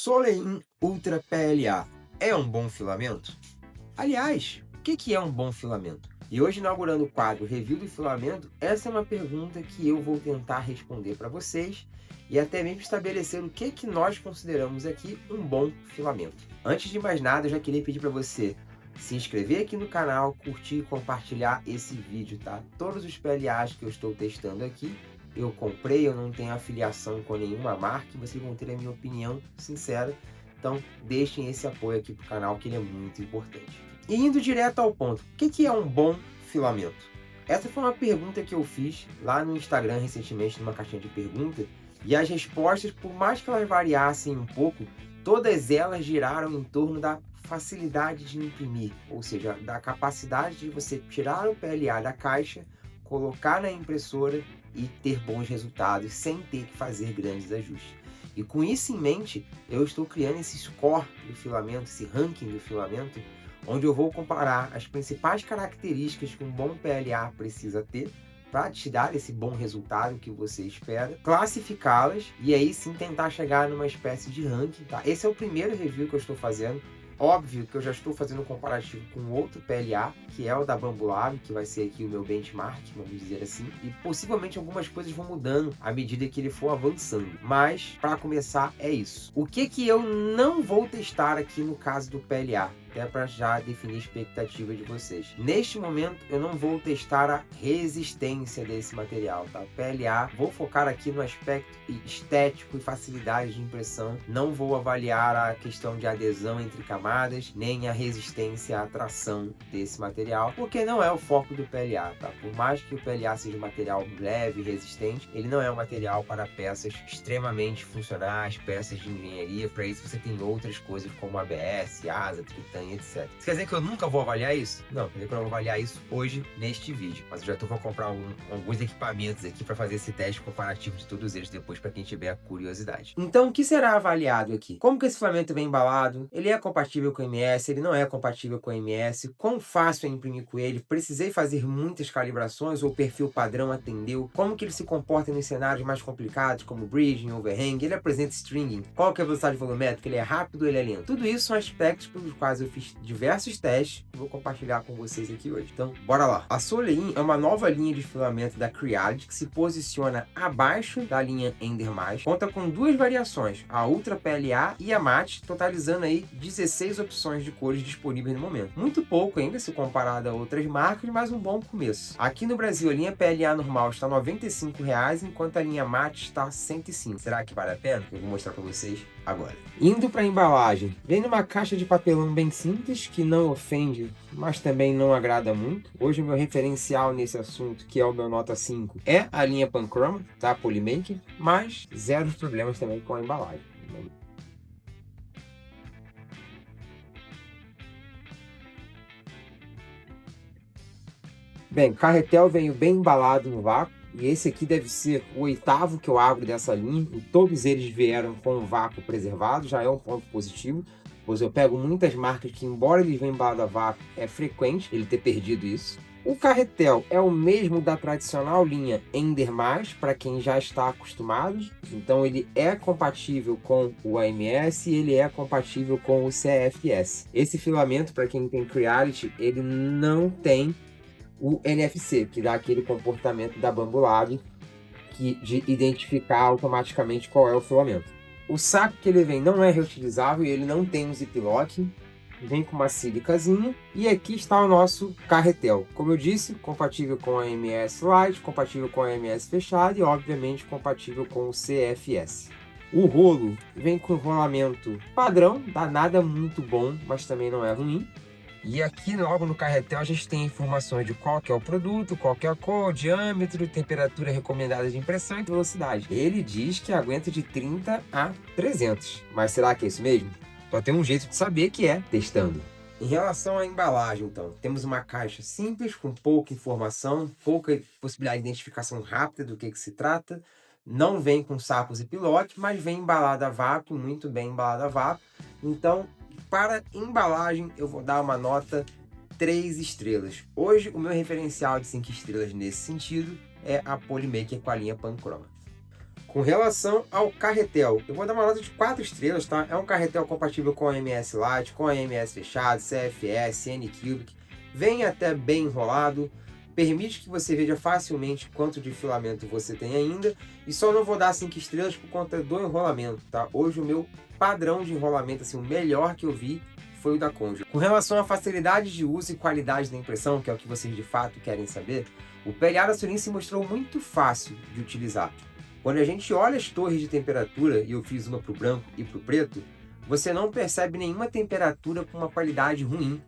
Solein Ultra PLA é um bom filamento? Aliás, o que é um bom filamento? E hoje, inaugurando o quadro Review do Filamento, essa é uma pergunta que eu vou tentar responder para vocês e até mesmo estabelecer o que nós consideramos aqui um bom filamento. Antes de mais nada, eu já queria pedir para você se inscrever aqui no canal, curtir e compartilhar esse vídeo, tá? Todos os PLAs que eu estou testando aqui, eu comprei, eu não tenho afiliação com nenhuma marca e vocês vão ter a minha opinião sincera. Então, deixem esse apoio aqui pro canal, que ele é muito importante. E indo direto ao ponto, o que é um bom filamento? Essa foi uma pergunta que eu fiz lá no Instagram recentemente, numa caixinha de perguntas, e as respostas, por mais que elas variassem um pouco, todas elas giraram em torno da facilidade de imprimir, ou seja, da capacidade de você tirar o PLA da caixa, colocar na impressora e ter bons resultados sem ter que fazer grandes ajustes. E com isso em mente, eu estou criando esse score do filamento, esse ranking do filamento, onde eu vou comparar as principais características que um bom PLA precisa ter para te dar esse bom resultado que você espera, classificá-las e aí sim tentar chegar numa espécie de ranking, tá? Esse é o primeiro review que eu estou fazendo. Óbvio que eu já estou fazendo um comparativo com outro PLA, que é o da Bambolab, que vai ser aqui o meu benchmark, vamos dizer assim. E possivelmente algumas coisas vão mudando à medida que ele for avançando. Mas, para começar, é isso. O que eu não vou testar aqui no caso do PLA? Até para já definir a expectativa de vocês. Neste momento, eu não vou testar a resistência desse material, tá? PLA, vou focar aqui no aspecto estético e facilidade de impressão. Não vou avaliar a questão de adesão entre camadas, nem a resistência à tração desse material, porque não é o foco do PLA, tá? Por mais que o PLA seja um material leve e resistente, ele não é um material para peças extremamente funcionais, peças de engenharia. Para isso você tem outras coisas como ABS, asa, Tritan, etc. Isso quer dizer que eu nunca vou avaliar isso? Não, quer dizer que eu vou avaliar isso hoje neste vídeo. Mas eu já vou comprar alguns equipamentos aqui para fazer esse teste comparativo de todos eles depois, para quem tiver curiosidade. Então, o que será avaliado aqui? Como que esse filamento vem embalado? Ele é compatível com MS? Ele não é compatível com MS? Quão fácil é imprimir com ele? Precisei fazer muitas calibrações ou o perfil padrão atendeu? Como que ele se comporta nos cenários mais complicados, como bridging, overhang? Ele apresenta stringing? Qual que é a velocidade volumétrica? Ele é rápido ou ele é lento? Tudo isso são aspectos pelos quais eu fiz diversos testes e vou compartilhar com vocês aqui hoje. Então, bora lá! A Solein é uma nova linha de filamento da Creality que se posiciona abaixo da linha Ender+. Conta com duas variações, a Ultra PLA e a Matte, totalizando aí 16 opções de cores disponíveis no momento. Muito pouco ainda se comparado a outras marcas, mas um bom começo. Aqui no Brasil, a linha PLA normal está R$ 95,00, enquanto a linha Matte está R$ 105. Será que vale a pena? Eu vou mostrar para vocês agora. Indo para a embalagem, vem numa caixa de papelão bem simples, que não ofende, mas também não agrada muito. Hoje o meu referencial nesse assunto, que é o meu nota 5, é a linha Panchroma, tá? Polymaker, mas zero problemas também com a embalagem. Bem, o carretel veio bem embalado no vácuo. E esse aqui deve ser o 8º que eu abro dessa linha. E todos eles vieram com o vácuo preservado, já é um ponto positivo. Pois eu pego muitas marcas que, embora eles venham embalado a vácuo, é frequente ele ter perdido isso. O carretel é o mesmo da tradicional linha Ender+, para quem já está acostumado. Então ele é compatível com o AMS e ele é compatível com o CFS. Esse filamento, para quem tem Creality, ele não tem o NFC, que dá aquele comportamento da Bambolab de identificar automaticamente qual é o filamento. O saco que ele vem não é reutilizável e ele não tem um ziplock, vem com uma sílicazinha. E aqui está o nosso carretel. Como eu disse, compatível com a AMS Lite, compatível com a AMS fechada e obviamente compatível com o CFS. O rolo vem com rolamento padrão, dá nada muito bom, mas também não é ruim. E aqui logo no carretel a gente tem informações de qual que é o produto, qual que é a cor, diâmetro, temperatura recomendada de impressão e velocidade. Ele diz que aguenta de 30 a 300, mas será que é isso mesmo? Só tem um jeito de saber, que é testando. Em relação à embalagem, então, temos uma caixa simples, com pouca informação, pouca possibilidade de identificação rápida do que se trata. Não vem com sapos e pilote, mas vem embalada a vácuo, muito bem embalada a vácuo. Então, para embalagem, eu vou dar uma nota 3 estrelas. Hoje, o meu referencial de 5 estrelas nesse sentido é a Polymaker com a linha Panchroma. Com relação ao carretel, eu vou dar uma nota de 4 estrelas, tá? É um carretel compatível com AMS Lite, com AMS fechado, CFS, N-Cubic, vem até bem enrolado, permite que você veja facilmente quanto de filamento você tem ainda, e só não vou dar 5 estrelas por conta do enrolamento, tá? Hoje o meu padrão de enrolamento, assim, o melhor que eu vi foi o da Conja. Com relação à facilidade de uso e qualidade da impressão, que é o que vocês de fato querem saber, o PLA da Sony se mostrou muito fácil de utilizar. Quando a gente olha as torres de temperatura, e eu fiz uma para o branco e para o preto, você não percebe nenhuma temperatura com uma qualidade ruim,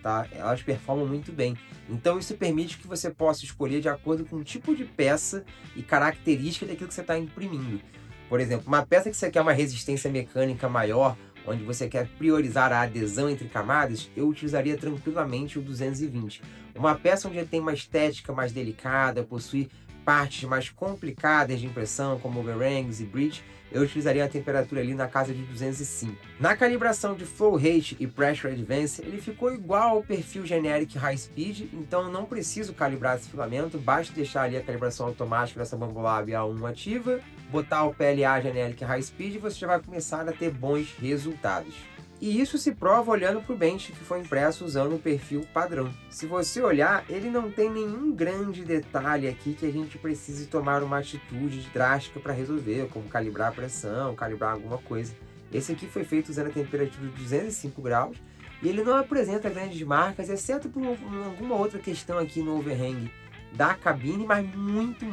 tá? Elas performam muito bem. Então isso permite que você possa escolher de acordo com o tipo de peça e característica daquilo que você está imprimindo. Por exemplo, uma peça que você quer uma resistência mecânica maior, onde você quer priorizar a adesão entre camadas, eu utilizaria tranquilamente o 220. Uma peça onde tem uma estética mais delicada, possui partes mais complicadas de impressão, como overhangs e bridge, eu utilizaria a temperatura ali na casa de 205. Na calibração de Flow Rate e Pressure Advance, ele ficou igual ao perfil Generic High Speed, então não preciso calibrar esse filamento, basta deixar ali a calibração automática dessa Bambolab A1 ativa, botar o PLA Generic High Speed e você já vai começar a ter bons resultados. E isso se prova olhando para o bench que foi impresso usando o perfil padrão. Se você olhar, ele não tem nenhum grande detalhe aqui que a gente precise tomar uma atitude drástica para resolver, como calibrar a pressão, calibrar alguma coisa. Esse aqui foi feito usando a temperatura de 205 graus e ele não apresenta grandes marcas, exceto por alguma outra questão aqui no overhang da cabine, mas muito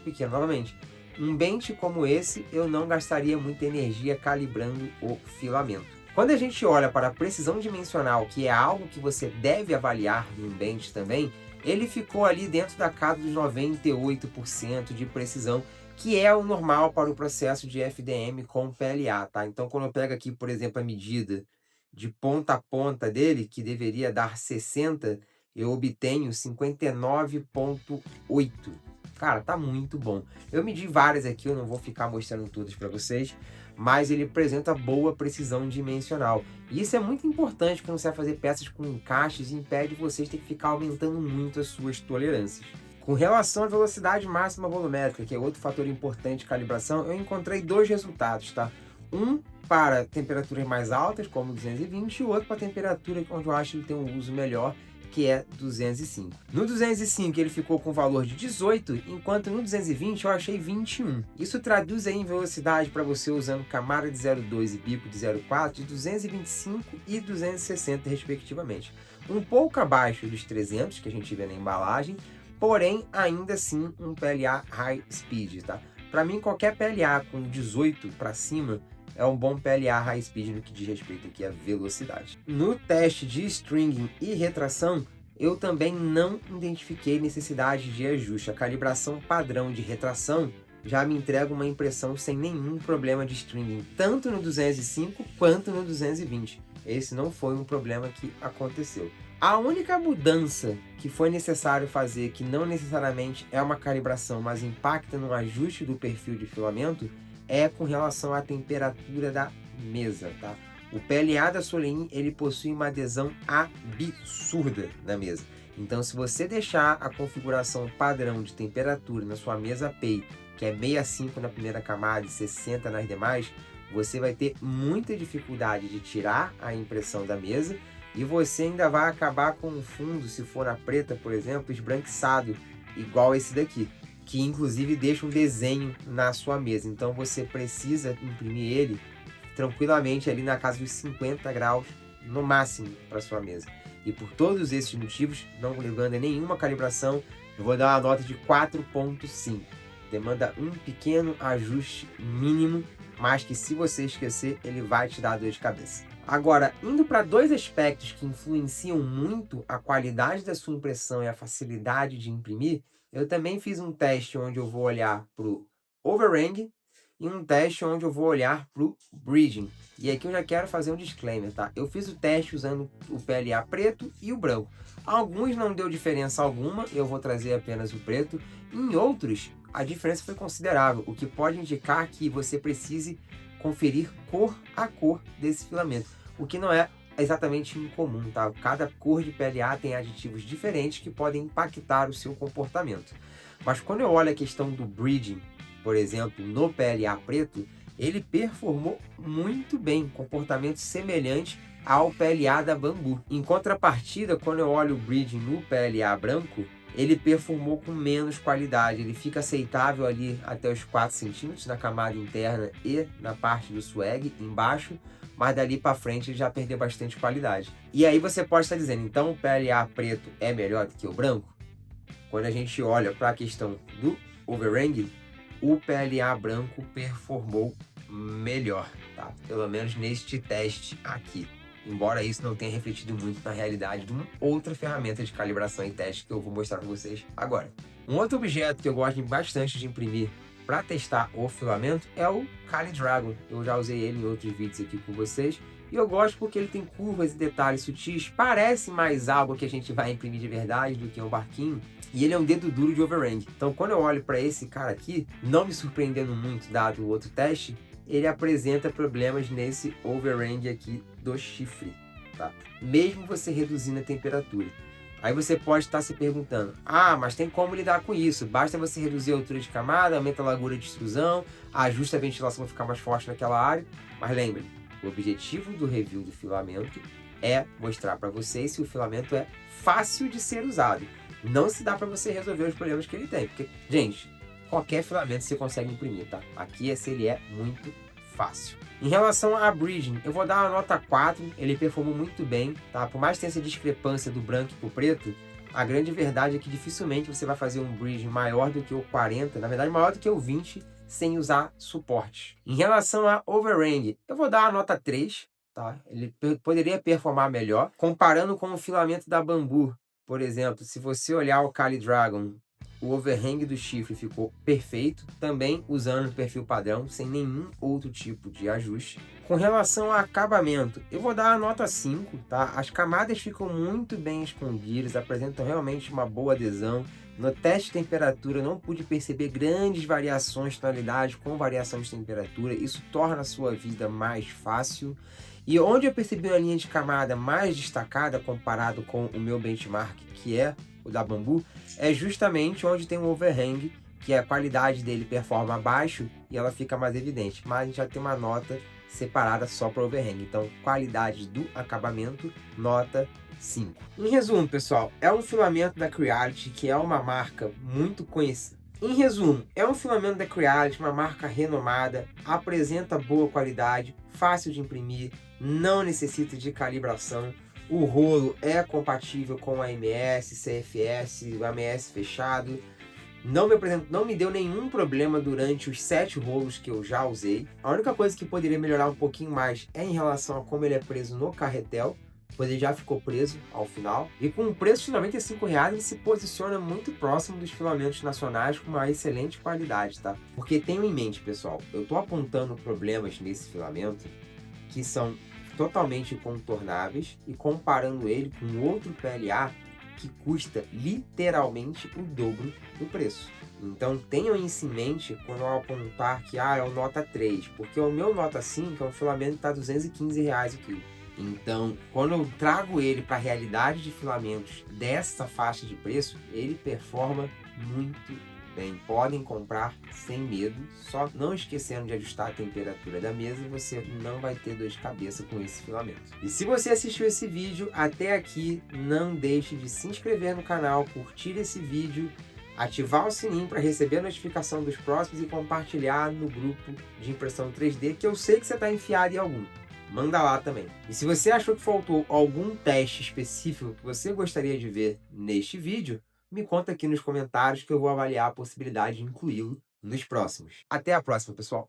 pequeno. Novamente, um bench como esse, eu não gastaria muita energia calibrando o filamento. Quando a gente olha para a precisão dimensional, que é algo que você deve avaliar num bench também, ele ficou ali dentro da casa dos 98% de precisão, que é o normal para o processo de FDM com PLA, tá? Então, quando eu pego aqui, por exemplo, a medida de ponta a ponta dele, que deveria dar 60, eu obtenho 59,8. Cara, tá muito bom. Eu medi várias aqui, eu não vou ficar mostrando todas para vocês, mas ele apresenta boa precisão dimensional. E isso é muito importante quando você vai fazer peças com encaixes e impede vocês de ter que ficar aumentando muito as suas tolerâncias. Com relação à velocidade máxima volumétrica, que é outro fator importante de calibração, eu encontrei dois resultados, tá? Um para temperaturas mais altas, como 220, e o outro para temperatura onde eu acho que ele tem um uso melhor, que é 205. No 205 ele ficou com valor de 18, enquanto no 220 eu achei 21. Isso traduz aí em velocidade para você usando camada de 0,2 e bico de 0,4 de 225 e 260 respectivamente. Um pouco abaixo dos 300 que a gente vê na embalagem, porém ainda assim um PLA High Speed, tá? Para mim qualquer PLA com 18 para cima é um bom PLA High Speed no que diz respeito aqui à velocidade. No teste de stringing e retração, eu também não identifiquei necessidade de ajuste. A calibração padrão de retração já me entrega uma impressão sem nenhum problema de stringing, tanto no 205 quanto no 220. Esse não foi um problema que aconteceu. A única mudança que foi necessário fazer, que não necessariamente é uma calibração, mas impacta no ajuste do perfil de filamento, é com relação à temperatura da mesa, tá? O PLA da Soleil, ele possui uma adesão absurda na mesa. Então, se você deixar a configuração padrão de temperatura na sua mesa PEI, que é 65 na primeira camada e 60 nas demais, você vai ter muita dificuldade de tirar a impressão da mesa e você ainda vai acabar com o fundo, se for na preta, por exemplo, esbranquiçado, igual esse daqui, que inclusive deixa um desenho na sua mesa. Então você precisa imprimir ele tranquilamente ali na casa dos 50 graus no máximo para sua mesa. E por todos esses motivos, não demanda nenhuma calibração, eu vou dar uma nota de 4,5. Demanda um pequeno ajuste mínimo, mas que se você esquecer, ele vai te dar dor de cabeça. Agora, indo para dois aspectos que influenciam muito a qualidade da sua impressão e a facilidade de imprimir, eu também fiz um teste onde eu vou olhar para o overhang e um teste onde eu vou olhar para o bridging. E aqui eu já quero fazer um disclaimer, tá? Eu fiz o teste usando o PLA preto e o branco. Alguns não deu diferença alguma, eu vou trazer apenas o preto. Em outros, a diferença foi considerável, o que pode indicar que você precise conferir cor a cor desse filamento, o que não é exatamente incomum, tá? Cada cor de PLA tem aditivos diferentes que podem impactar o seu comportamento. Mas quando eu olho a questão do bridging, por exemplo, no PLA preto, ele performou muito bem, comportamento semelhante ao PLA da Bambu. Em contrapartida, quando eu olho o bridging no PLA branco, ele performou com menos qualidade. Ele fica aceitável ali até os 4 centímetros na camada interna e na parte do swag embaixo, mas dali para frente ele já perdeu bastante qualidade. E aí você pode estar dizendo, então o PLA preto é melhor do que o branco? Quando a gente olha para a questão do overhang, o PLA branco performou melhor, tá? Pelo menos neste teste aqui. Embora isso não tenha refletido muito na realidade de uma outra ferramenta de calibração e teste que eu vou mostrar para vocês agora. Um outro objeto que eu gosto bastante de imprimir para testar o filamento é o Kali Dragon. Eu já usei ele em outros vídeos aqui com vocês. E eu gosto porque ele tem curvas e detalhes sutis. Parece mais algo que a gente vai imprimir de verdade do que um barquinho. E ele é um dedo duro de overhang. Então quando eu olho para esse cara aqui, não me surpreendendo muito dado o outro teste, ele apresenta problemas nesse overhang aqui do chifre, tá? Mesmo você reduzindo a temperatura. Aí você pode estar se perguntando, mas tem como lidar com isso? Basta você reduzir a altura de camada, aumenta a largura de extrusão, ajusta a ventilação para ficar mais forte naquela área. Mas lembre, o objetivo do review do filamento é mostrar para vocês se o filamento é fácil de ser usado. Não se dá para você resolver os problemas que ele tem, porque, gente, qualquer filamento você consegue imprimir, tá? Aqui esse ele é muito fácil. Em relação a bridging, eu vou dar uma nota 4, ele performou muito bem, tá? Por mais que tenha essa discrepância do branco pro preto, a grande verdade é que dificilmente você vai fazer um bridging maior do que o 40, na verdade maior do que o 20, sem usar suporte. Em relação a overhang, eu vou dar uma nota 3, tá? Ele poderia performar melhor, comparando com o filamento da Bambu. Por exemplo, se você olhar o Kali Dragon, o overhang do chifre ficou perfeito, também usando o perfil padrão, sem nenhum outro tipo de ajuste. Com relação ao acabamento, eu vou dar a nota 5, tá? As camadas ficam muito bem escondidas, apresentam realmente uma boa adesão. No teste de temperatura, eu não pude perceber grandes variações de tonalidade com variação de temperatura. Isso torna a sua vida mais fácil. E onde eu percebi uma linha de camada mais destacada comparado com o meu benchmark, que é o da Bambu, é justamente onde tem um overhang, que a qualidade dele performa abaixo e ela fica mais evidente. Mas a gente já tem uma nota separada só para overhang. Então, qualidade do acabamento, nota 5. Em resumo, pessoal, é um filamento da Creality, que é uma marca muito conhecida. Em resumo, é um filamento da Creality, uma marca renomada, apresenta boa qualidade, fácil de imprimir, não necessita de calibração. O rolo é compatível com AMS, CFS, AMS fechado. Não me deu nenhum problema durante os 7 rolos que eu já usei. A única coisa que poderia melhorar um pouquinho mais é em relação a como ele é preso no carretel, pois ele já ficou preso ao final. E com um preço de R$ 95,00, ele se posiciona muito próximo dos filamentos nacionais com uma excelente qualidade, tá? Porque tenham em mente, pessoal, eu tô apontando problemas nesse filamento que são totalmente contornáveis e comparando ele com outro PLA que custa literalmente o dobro do preço. Então tenham isso em mente quando eu apontar que é o nota 3, porque o meu nota 5 é um filamento que está R$ 215,00 o quilo. Então, quando eu trago ele para a realidade de filamentos dessa faixa de preço, ele performa muito bem. Podem comprar sem medo, só não esquecendo de ajustar a temperatura da mesa, você não vai ter dor de cabeça com esse filamento. E se você assistiu esse vídeo até aqui, não deixe de se inscrever no canal, curtir esse vídeo, ativar o sininho para receber a notificação dos próximos e compartilhar no grupo de impressão 3D, que eu sei que você está enfiado em algum. Manda lá também. E se você achou que faltou algum teste específico que você gostaria de ver neste vídeo, me conta aqui nos comentários que eu vou avaliar a possibilidade de incluí-lo nos próximos. Até a próxima, pessoal!